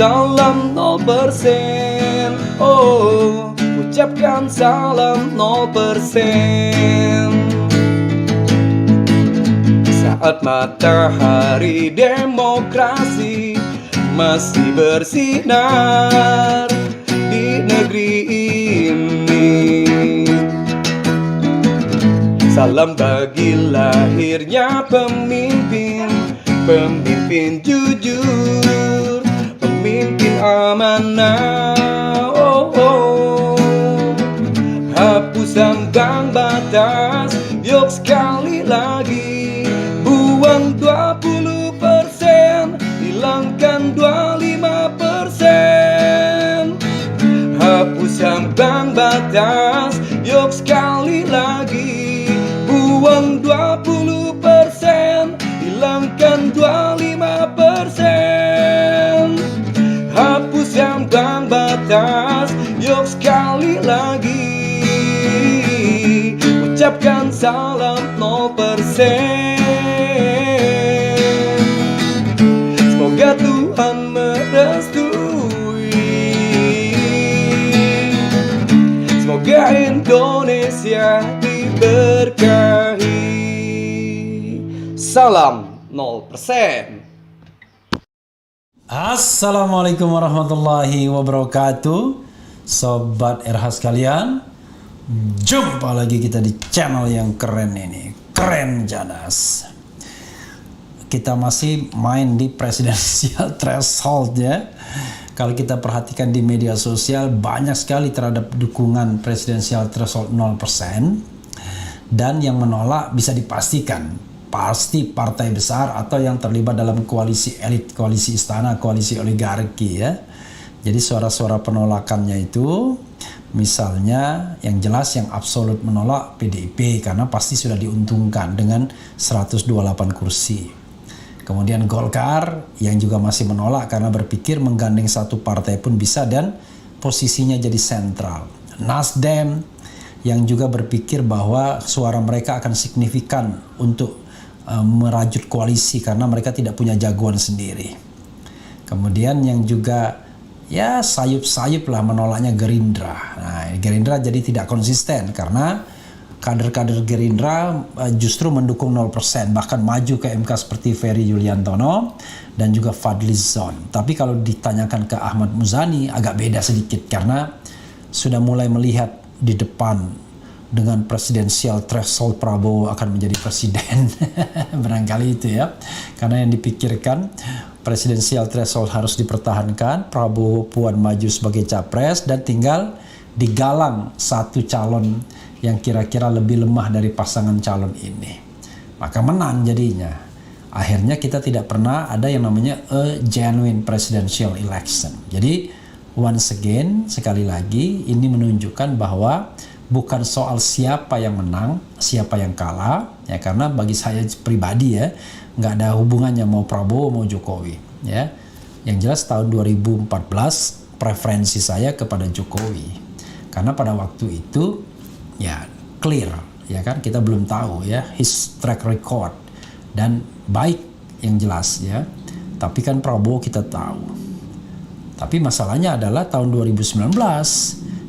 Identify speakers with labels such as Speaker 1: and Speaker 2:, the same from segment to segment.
Speaker 1: salam 0%. Oh, ucapkan salam 0%. Saat matahari demokrasi masih bersinar di negeri ini, salam bagi lahirnya pemimpin, pemimpin jujur, pemimpin amanah. Oh, oh. Hapus ambang batas, yuk sekali lagi. Buang 20%, hilangkan 25%. Hapus ambang batas, yuk sekali lagi. Buang 20%, hilangkan 25%. Hapus ambang batas, yuk sekali lagi. Ucapkan salam 0%. Semoga Tuhan merestui, semoga Indonesia diberkahi. Salam 0%.
Speaker 2: Assalamualaikum warahmatullahi wabarakatuh, Sobat RH sekalian. Jumpa lagi kita di channel yang keren ini, Keren Jadas. Kita masih main di presidensial threshold ya. Kalau kita perhatikan di media sosial, banyak sekali terhadap dukungan presidensial threshold 0%. Dan yang menolak bisa dipastikan pasti partai besar atau yang terlibat dalam koalisi elit, koalisi istana, koalisi oligarki ya. Jadi suara-suara penolakannya itu, misalnya yang jelas yang absolut menolak PDIP karena pasti sudah diuntungkan dengan 128 kursi. Kemudian Golkar yang juga masih menolak karena berpikir menggandeng satu partai pun bisa dan posisinya jadi sentral. Nasdem yang juga berpikir bahwa suara mereka akan signifikan untuk merajut koalisi karena mereka tidak punya jagoan sendiri. Kemudian yang juga ya sayup-sayup lah menolaknya Gerindra. Nah, Gerindra jadi tidak konsisten karena kader-kader Gerindra justru mendukung 0%, bahkan maju ke MK seperti Ferry Yuliantono dan juga Fadli Zon. Tapi kalau ditanyakan ke Ahmad Muzani agak beda sedikit karena sudah mulai melihat di depan dengan presidensial threshold Prabowo akan menjadi presiden. Barangkali itu ya. Karena yang dipikirkan presidensial threshold harus dipertahankan, Prabowo Puan maju sebagai capres dan tinggal digalang satu calon yang kira-kira lebih lemah dari pasangan calon ini. Maka menang jadinya. Akhirnya kita tidak pernah ada yang namanya a genuine presidential election. Jadi once again, sekali lagi ini menunjukkan bahwa bukan soal siapa yang menang, siapa yang kalah, ya karena bagi saya pribadi ya, nggak ada hubungannya mau Prabowo mau Jokowi, ya. Yang jelas tahun 2014 preferensi saya kepada Jokowi, karena pada waktu itu ya clear, ya kan kita belum tahu ya his track record dan baik yang jelas ya, tapi kan Prabowo kita tahu. Tapi masalahnya adalah tahun 2019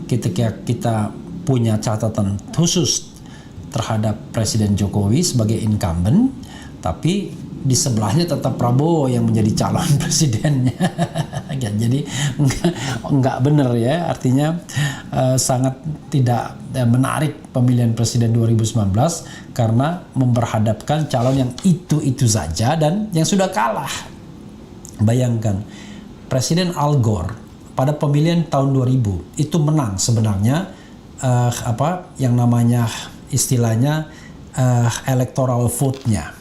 Speaker 2: ketika kita punya catatan khusus terhadap Presiden Jokowi sebagai incumbent, tapi di sebelahnya tetap Prabowo yang menjadi calon presidennya. Jadi enggak benar ya, artinya sangat tidak menarik pemilihan presiden 2019 karena memperhadapkan calon yang itu saja dan yang sudah kalah. Bayangkan, Presiden Al Gore pada pemilihan tahun 2000 itu menang sebenarnya yang namanya istilahnya electoral vote-nya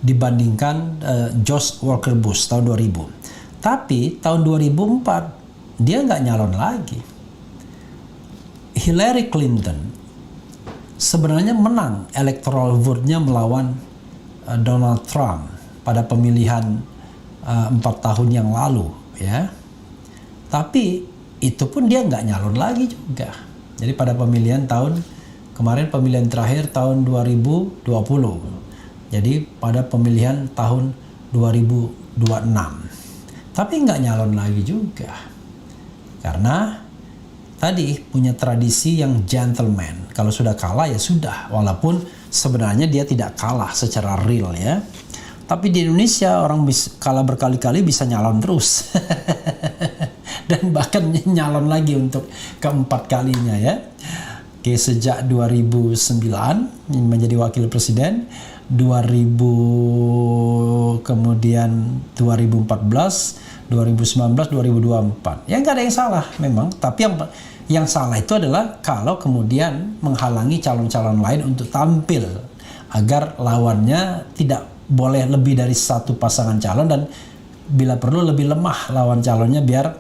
Speaker 2: dibandingkan George Walker Bush tahun 2000. Tapi tahun 2004 dia nggak nyalon lagi. Hillary Clinton sebenarnya menang electoral vote-nya melawan Donald Trump pada pemilihan 4 tahun yang lalu ya. Tapi itu pun dia nggak nyalon lagi juga. Jadi pada pemilihan kemarin pemilihan terakhir tahun 2020. Jadi pada pemilihan tahun 2026. Tapi nggak nyalon lagi juga. Karena tadi punya tradisi yang gentleman. Kalau sudah kalah ya sudah. Walaupun sebenarnya dia tidak kalah secara real ya. Tapi di Indonesia orang kalah berkali-kali bisa nyalon terus. Dan bahkan nyalon lagi untuk keempat kalinya ya. Oke, sejak 2009 menjadi wakil presiden, 2000 kemudian 2014, 2019, 2024. Ya nggak ada yang salah memang, tapi yang salah itu adalah kalau kemudian menghalangi calon-calon lain untuk tampil agar lawannya tidak boleh lebih dari satu pasangan calon, dan bila perlu lebih lemah lawan calonnya biar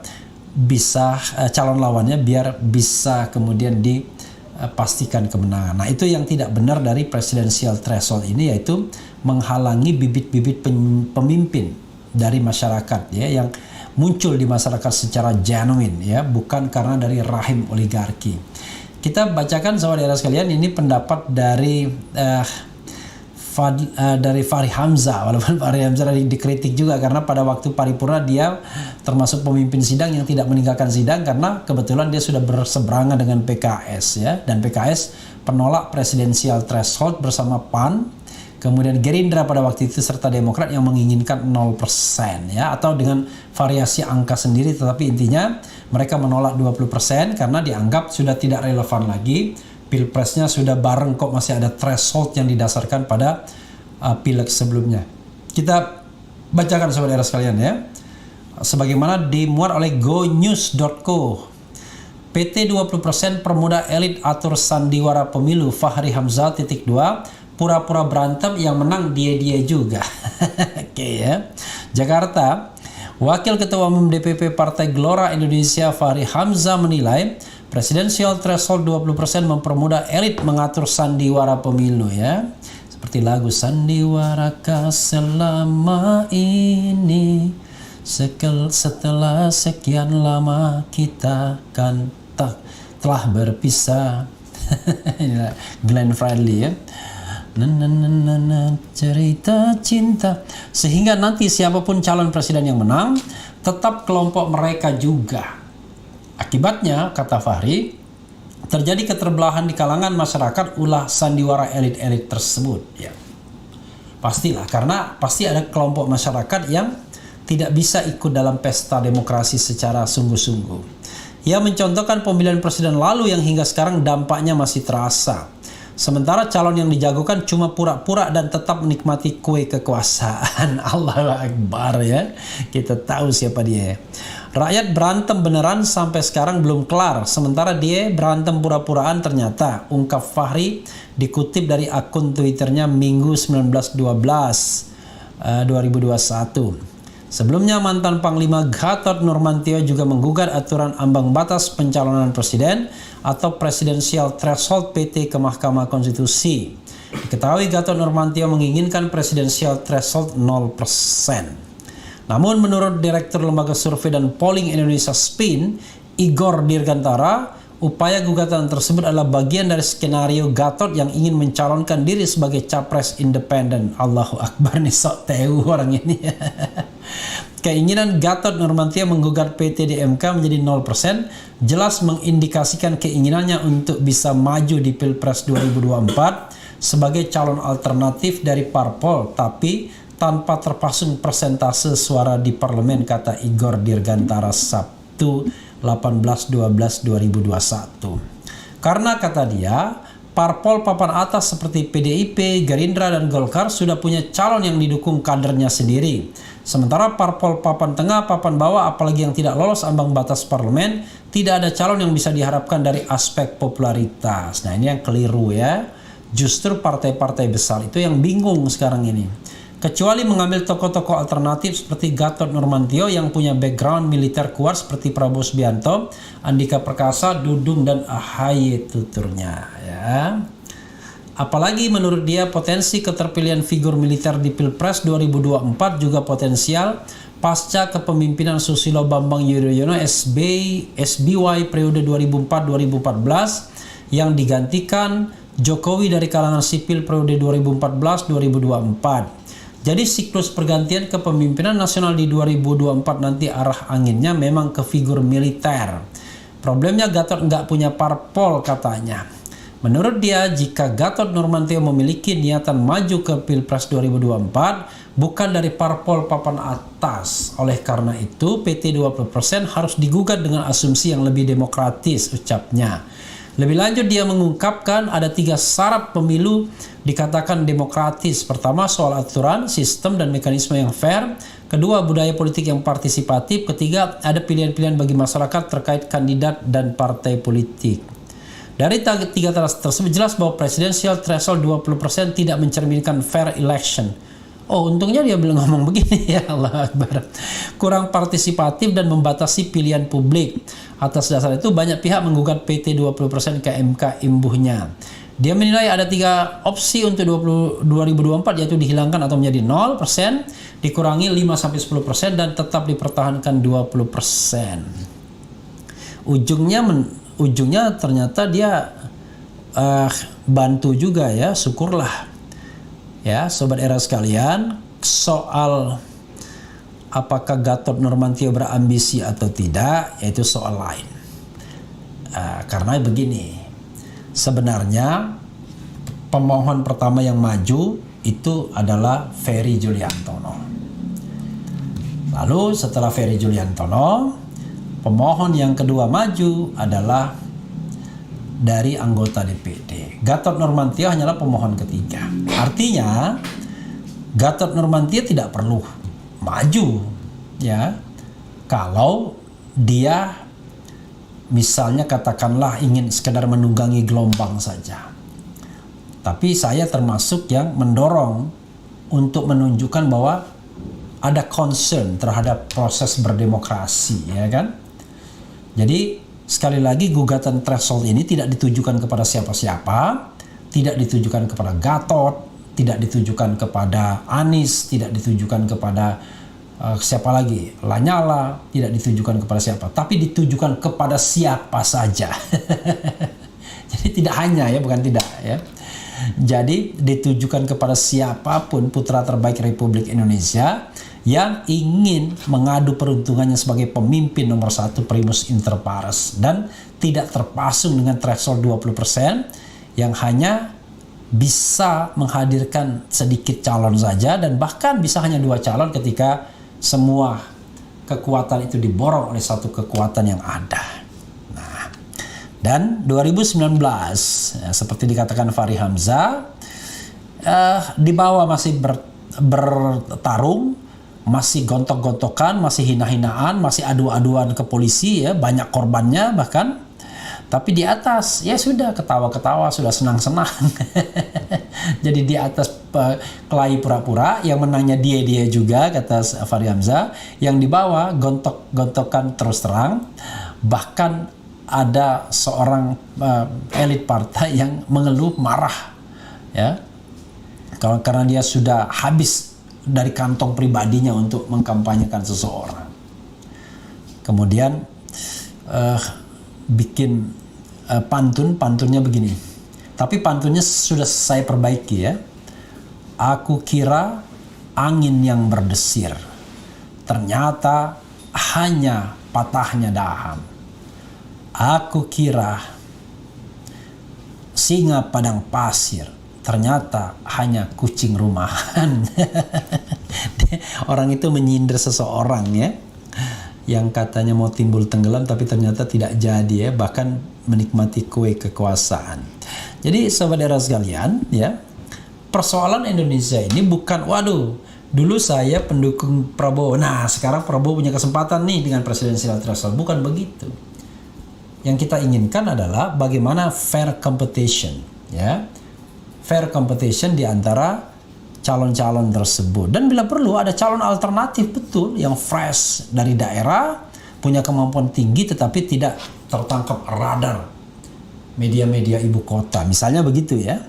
Speaker 2: bisa calon lawannya biar bisa kemudian dipastikan kemenangan. Nah, itu yang tidak benar dari presidensial threshold ini, yaitu menghalangi bibit-bibit pemimpin dari masyarakat ya yang muncul di masyarakat secara genuine ya, bukan karena dari rahim oligarki. Kita bacakan saudara sekalian, ini pendapat dari Fahri Hamzah, walaupun Fahri Hamzah dikritik juga karena pada waktu paripurna dia termasuk pemimpin sidang yang tidak meninggalkan sidang karena kebetulan dia sudah berseberangan dengan PKS ya, dan PKS penolak presidensial threshold bersama PAN, kemudian Gerindra pada waktu itu serta Demokrat yang menginginkan 0% ya, atau dengan variasi angka sendiri, tetapi intinya mereka menolak 20% karena dianggap sudah tidak relevan lagi. Pilpresnya sudah bareng kok, masih ada threshold yang didasarkan pada pileg sebelumnya. Kita bacakan saudara sekalian ya. Sebagaimana dimuat oleh gonews.co. PT 20% permuda elit atur sandiwara pemilu, Fahri Hamzah _2 pura-pura berantem, yang menang dia juga. Oke ya. Jakarta, Wakil Ketua Umum DPP Partai Gelora Indonesia Fahri Hamzah menilai presidensial threshold 20% mempermudah elit mengatur sandiwara pemilu ya. Seperti lagu sandiwarakah selama ini, setelah sekian lama kita kan telah berpisah. Glenn Fredly ya. Cerita cinta. Sehingga nanti siapapun calon presiden yang menang tetap kelompok mereka juga. Akibatnya, kata Fahri, terjadi keterbelahan di kalangan masyarakat ulah sandiwara elit-elit tersebut. Ya, pastilah, karena pasti ada kelompok masyarakat yang tidak bisa ikut dalam pesta demokrasi secara sungguh-sungguh. Ia mencontohkan pemilihan presiden lalu yang hingga sekarang dampaknya masih terasa. Sementara calon yang dijagokan cuma pura-pura dan tetap menikmati kue kekuasaan. Allahu Akbar ya. Kita tahu siapa dia. Rakyat berantem beneran sampai sekarang belum kelar. Sementara dia berantem pura-puraan ternyata, ungkap Fahri dikutip dari akun Twitternya Minggu 19/12/2021. Sebelumnya mantan Panglima Gatot Nurmantio juga menggugat aturan ambang batas pencalonan presiden atau presidensial threshold PT ke Mahkamah Konstitusi. Diketahui Gatot Nurmantio menginginkan presidensial threshold 0%. Namun menurut Direktur Lembaga Survei dan Polling Indonesia SPIN, Igor Dirgantara, upaya gugatan tersebut adalah bagian dari skenario Gatot yang ingin mencalonkan diri sebagai capres independen. Allahu Akbar, nih sok tahu orang ini. Keinginan Gatot Nurmantio menggugat PT di MK menjadi 0% jelas mengindikasikan keinginannya untuk bisa maju di Pilpres 2024 sebagai calon alternatif dari parpol, tapi tanpa terpasung persentase suara di parlemen, kata Igor Dirgantara Sabtu 18/12/2021. Karena kata dia, parpol papan atas seperti PDIP, Gerindra, dan Golkar sudah punya calon yang didukung kadernya sendiri. Sementara parpol papan tengah, papan bawah, apalagi yang tidak lolos ambang batas parlemen, tidak ada calon yang bisa diharapkan dari aspek popularitas. Nah, ini yang keliru ya. Justru partai-partai besar itu yang bingung sekarang ini. Kecuali mengambil tokoh-tokoh alternatif seperti Gatot Nurmantio yang punya background militer kuat seperti Prabowo Subianto, Andika Perkasa, Dudung, dan AHY tuturnya ya. Apalagi menurut dia potensi keterpilihan figur militer di Pilpres 2024 juga potensial pasca kepemimpinan Susilo Bambang Yudhoyono SBY periode 2004-2014 yang digantikan Jokowi dari kalangan sipil periode 2014-2024. Jadi siklus pergantian kepemimpinan nasional di 2024 nanti arah anginnya memang ke figur militer. Problemnya Gatot nggak punya parpol katanya. Menurut dia, jika Gatot Nurmantio memiliki niatan maju ke Pilpres 2024, bukan dari parpol papan atas. Oleh karena itu, PT 20% harus digugat dengan asumsi yang lebih demokratis, ucapnya. Lebih lanjut dia mengungkapkan ada 3 syarat pemilu dikatakan demokratis. Pertama, soal aturan, sistem, dan mekanisme yang fair. Kedua, budaya politik yang partisipatif. Ketiga, ada pilihan-pilihan bagi masyarakat terkait kandidat dan partai politik. Dari 3 tersebut jelas bahwa presidensial threshold 20% tidak mencerminkan fair election. Oh, untungnya dia belum ngomong begini, ya Allah Akbar. Kurang partisipatif dan membatasi pilihan publik. Atas dasar itu banyak pihak menggugat PT 20% ke MK imbuhnya. Dia menilai ada 3 opsi untuk 2024, yaitu dihilangkan atau menjadi 0%, dikurangi 5-10% dan tetap dipertahankan 20%. Ujungnya ternyata dia bantu juga ya, syukurlah. Ya, Sobat Era sekalian, soal apakah Gatot Nurmantio berambisi atau tidak, yaitu soal lain. Karena begini, sebenarnya pemohon pertama yang maju itu adalah Ferry Juliantono. Lalu setelah Ferry Juliantono, pemohon yang kedua maju adalah dari anggota DPD. Gatot Nurmantio hanyalah pemohon ketiga. Artinya Gatot Nurmantio tidak perlu maju, ya, kalau dia misalnya katakanlah ingin sekedar menunggangi gelombang saja. Tapi saya termasuk yang mendorong untuk menunjukkan bahwa ada concern terhadap proses berdemokrasi, ya kan? Jadi sekali lagi, gugatan threshold ini tidak ditujukan kepada siapa-siapa, tidak ditujukan kepada Gatot, tidak ditujukan kepada Anies, tidak ditujukan kepada siapa lagi, Lanyala, tidak ditujukan kepada siapa, tapi ditujukan kepada siapa saja. Jadi tidak hanya, ya, bukan tidak, ya. Jadi ditujukan kepada siapapun putra terbaik Republik Indonesia yang ingin mengadu peruntungannya sebagai pemimpin nomor 1 primus inter pares dan tidak terpasung dengan threshold 20% yang hanya bisa menghadirkan sedikit calon saja dan bahkan bisa hanya 2 calon ketika semua kekuatan itu diborong oleh satu kekuatan yang ada. Nah, dan 2019 ya, seperti dikatakan Fahri Hamzah, di bawah masih bertarung, masih gontok-gontokan, masih hina-hinaan, masih adu-aduan ke polisi, ya, banyak korbannya bahkan. Tapi di atas ya sudah ketawa-ketawa, sudah senang-senang. Jadi di atas kelahi pura-pura, yang menangnya dia juga kata Fahri Hamzah, yang di bawah gontok-gontokan terus terang. Bahkan ada seorang elit partai yang mengeluh marah, ya, karena dia sudah habis dari kantong pribadinya untuk mengkampanyekan seseorang. Kemudian bikin pantunnya begini. Tapi pantunnya sudah saya perbaiki, ya. Aku kira angin yang berdesir, ternyata hanya patahnya dahan. Aku kira singa padang pasir, ternyata hanya kucing rumahan. Orang itu menyindir seseorang, ya, yang katanya mau timbul tenggelam tapi ternyata tidak jadi, ya, bahkan menikmati kue kekuasaan. Jadi Sobat Era sekalian, ya, persoalan Indonesia ini bukan waduh dulu saya pendukung Prabowo, nah sekarang Prabowo punya kesempatan nih dengan presidensial threshold. Bukan begitu. Yang kita inginkan adalah bagaimana fair competition, ya, fair competition di antara calon-calon tersebut. Dan bila perlu ada calon alternatif, betul, yang fresh dari daerah, punya kemampuan tinggi tetapi tidak tertangkap radar media-media ibu kota, misalnya begitu, ya.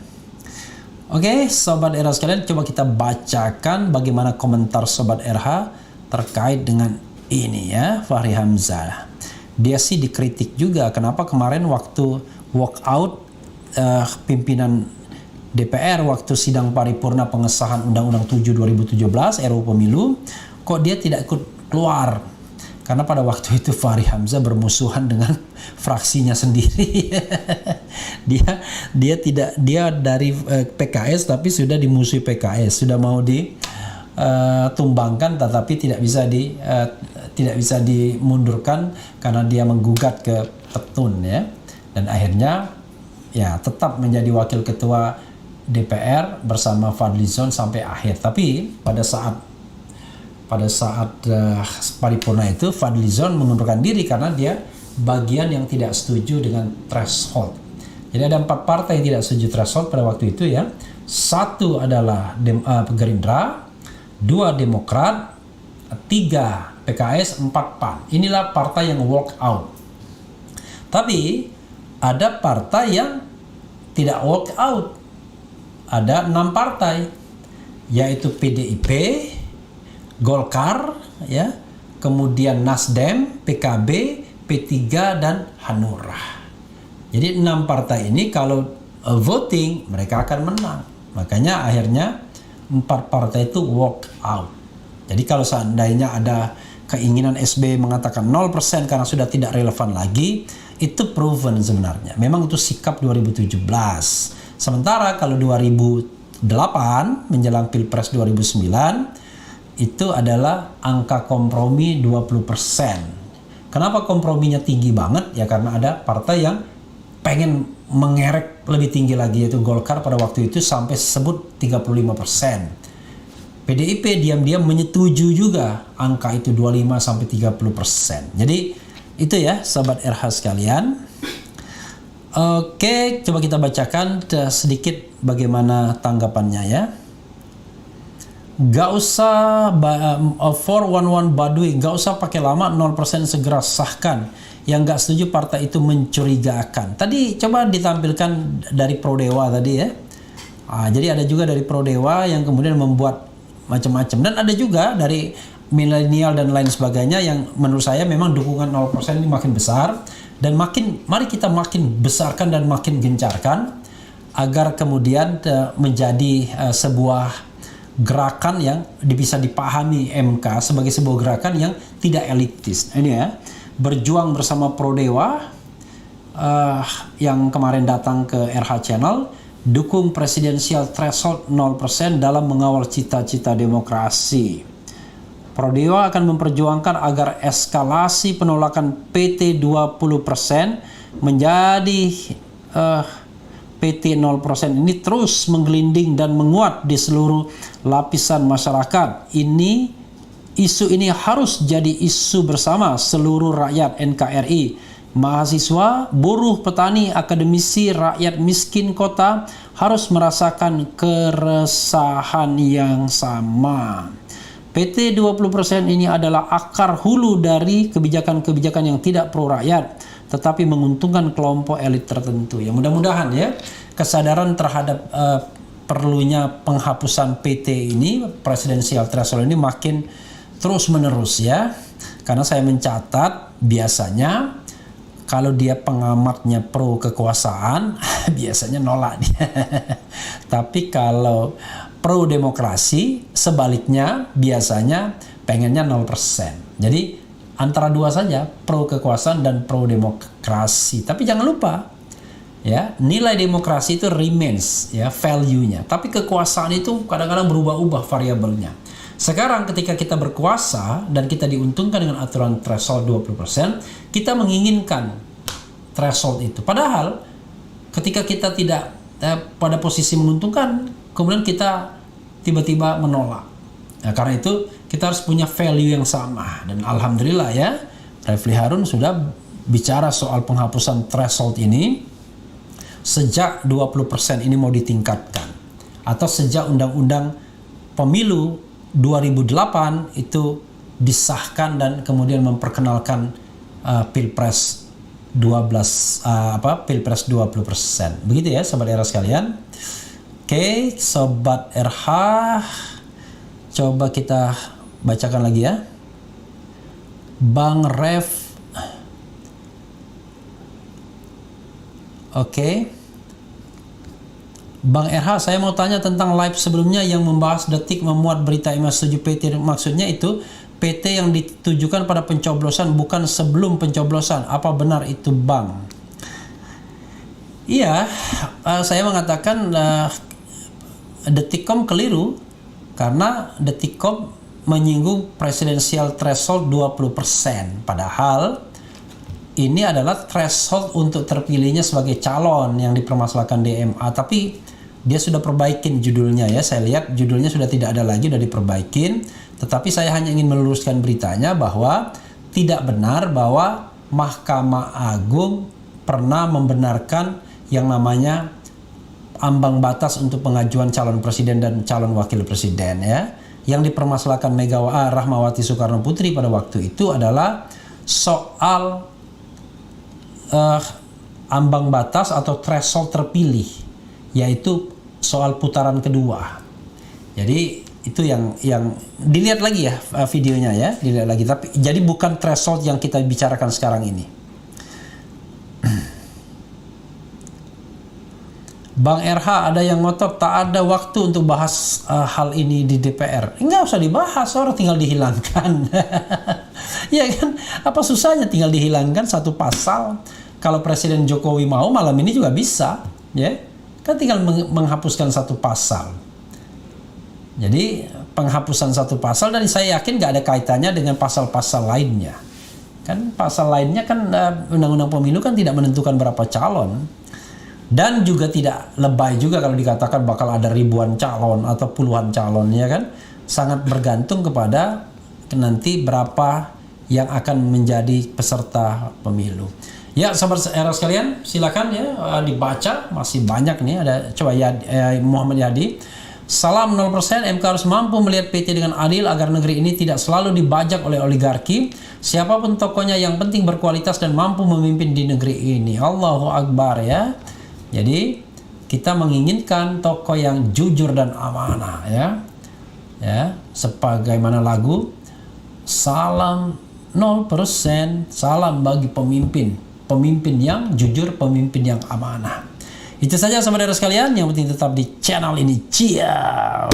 Speaker 2: Oke, Sobat Era sekalian, coba kita bacakan bagaimana komentar Sobat RH terkait dengan ini, ya, Fahri Hamzah. Dia sih dikritik juga, kenapa kemarin waktu walk out pimpinan DPR waktu sidang paripurna pengesahan Undang-Undang 7 2017 RUU Pemilu, kok dia tidak ikut keluar? Karena pada waktu itu Fahri Hamzah bermusuhan dengan fraksinya sendiri. dia dari PKS tapi sudah dimusuhi PKS, sudah mau ditumbangkan tetapi tidak bisa dimundurkan karena dia menggugat ke Petun ya. Dan akhirnya ya tetap menjadi wakil ketua DPR bersama Fadlizon sampai akhir. Tapi pada saat paripurna itu Fadlizon mengundurkan diri karena dia bagian yang tidak setuju dengan threshold. Jadi ada 4 partai yang tidak setuju threshold pada waktu itu ya. 1 adalah Gerindra, 2 Demokrat, 3 PKS, 4 PAN. Inilah partai yang walk out. Tapi ada partai yang tidak walk out. Ada 6 partai, yaitu PDIP, Golkar, ya, kemudian Nasdem, PKB, P3 dan Hanura. Jadi 6 partai ini kalau voting mereka akan menang. Makanya akhirnya 4 partai itu walk out. Jadi kalau seandainya ada keinginan SBY mengatakan 0% karena sudah tidak relevan lagi, itu proven sebenarnya. Memang itu sikap 2017. Sementara kalau 2008 menjelang Pilpres 2009 itu adalah angka kompromi 20%. Kenapa komprominya tinggi banget? Ya karena ada partai yang pengen mengerek lebih tinggi lagi, yaitu Golkar pada waktu itu sampai sebut 35%. PDIP diam-diam menyetujui juga angka itu 25 sampai 30%. Jadi itu ya sahabat RH sekalian. Oke, coba kita bacakan sedikit bagaimana tanggapannya ya. Gak usah 411 Baduy, gak usah pakai lama, 0% segera sahkan. Yang gak setuju partai itu mencurigakan. Tadi coba ditampilkan dari Prodewa tadi ya. Jadi ada juga dari Prodewa yang kemudian membuat macam-macam. Dan ada juga dari milenial dan lain sebagainya yang menurut saya memang dukungan 0% ini makin besar. Dan mari kita makin besarkan dan makin gencarkan agar kemudian menjadi sebuah gerakan yang bisa dipahami MK sebagai sebuah gerakan yang tidak elitis. Ini ya, berjuang bersama Prodewa yang kemarin datang ke RH Channel, dukung presidensial threshold 0% dalam mengawal cita-cita demokrasi. Prodewa akan memperjuangkan agar eskalasi penolakan PT 20% menjadi PT 0% ini terus menggelinding dan menguat di seluruh lapisan masyarakat. Isu ini harus jadi isu bersama seluruh rakyat NKRI. Mahasiswa, buruh, petani, akademisi, rakyat miskin kota harus merasakan keresahan yang sama. PT 20% ini adalah akar hulu dari kebijakan-kebijakan yang tidak pro rakyat, tetapi menguntungkan kelompok elit tertentu. Ya mudah-mudahan ya kesadaran terhadap perlunya penghapusan PT ini, presidensial threshold ini makin terus menerus ya. Karena saya mencatat biasanya kalau dia pengamatnya pro kekuasaan biasanya nolak dia. Tapi kalau pro demokrasi sebaliknya biasanya pengennya 0%. Jadi antara dua saja, pro kekuasaan dan pro demokrasi. Tapi jangan lupa ya, nilai demokrasi itu remains ya, value-nya. Tapi kekuasaan itu kadang-kadang berubah-ubah variabelnya. Sekarang ketika kita berkuasa dan kita diuntungkan dengan aturan threshold 20%, kita menginginkan threshold itu. Padahal ketika kita tidak pada posisi menguntungkan, kemudian kita tiba-tiba menolak. Nah, karena itu kita harus punya value yang sama. Dan alhamdulillah ya, Refli Harun sudah bicara soal penghapusan threshold ini sejak 20% ini mau ditingkatkan. Atau sejak Undang-Undang Pemilu 2008 itu disahkan dan kemudian memperkenalkan Pilpres 20%. Begitu ya Sobat RH sekalian. Oke, Sobat RH, coba kita bacakan lagi ya. Bang Ref. Oke. Bang RH, saya mau tanya tentang live sebelumnya yang membahas Detik memuat berita email setuju PT. Maksudnya itu PT yang ditujukan pada pencoblosan bukan sebelum pencoblosan. Apa benar itu Bang? Iya, saya mengatakan Detikcom keliru karena Detikcom menyinggung presidensial threshold 20%. Padahal ini adalah threshold untuk terpilihnya sebagai calon yang dipermasalahkan DMA. Tapi dia sudah perbaikin judulnya ya. Saya lihat judulnya sudah tidak ada lagi, sudah diperbaikin. Tetapi saya hanya ingin meluruskan beritanya bahwa tidak benar bahwa Mahkamah Agung pernah membenarkan yang namanya ambang batas untuk pengajuan calon presiden dan calon wakil presiden ya. Yang dipermasalahkan Rahmawati Soekarno Putri pada waktu itu adalah soal ambang batas atau threshold terpilih, yaitu soal putaran kedua. Jadi itu yang dilihat lagi ya videonya ya, dilihat lagi. Tapi jadi bukan threshold yang kita bicarakan sekarang ini. Bang RH, ada yang ngotot tak ada waktu untuk bahas hal ini di DPR. Nggak usah dibahas, orang tinggal dihilangkan. Ya kan, apa susahnya tinggal dihilangkan satu pasal. Kalau Presiden Jokowi mau malam ini juga bisa, ya kan, tinggal menghapuskan satu pasal. Jadi penghapusan satu pasal, dan saya yakin nggak ada kaitannya dengan pasal-pasal lainnya. Kan pasal lainnya kan Undang-Undang Pemilu kan tidak menentukan berapa calon. Dan juga tidak lebay juga kalau dikatakan bakal ada ribuan calon atau puluhan calon, ya kan. Sangat bergantung kepada nanti berapa yang akan menjadi peserta pemilu. Ya, sahabat era sekalian, silakan ya dibaca, masih banyak nih. Ada coba Muhammad Yadi. Salam 0%, MK harus mampu melihat PT dengan adil agar negeri ini tidak selalu dibajak oleh oligarki. Siapapun tokohnya yang penting berkualitas dan mampu memimpin di negeri ini. Allahu Akbar ya. Jadi kita menginginkan tokoh yang jujur dan amanah ya. Ya, sebagaimana lagu salam 0%, salam bagi pemimpin yang jujur, pemimpin yang amanah. Itu saja saudara sekalian, yang penting tetap di channel ini. Ciao.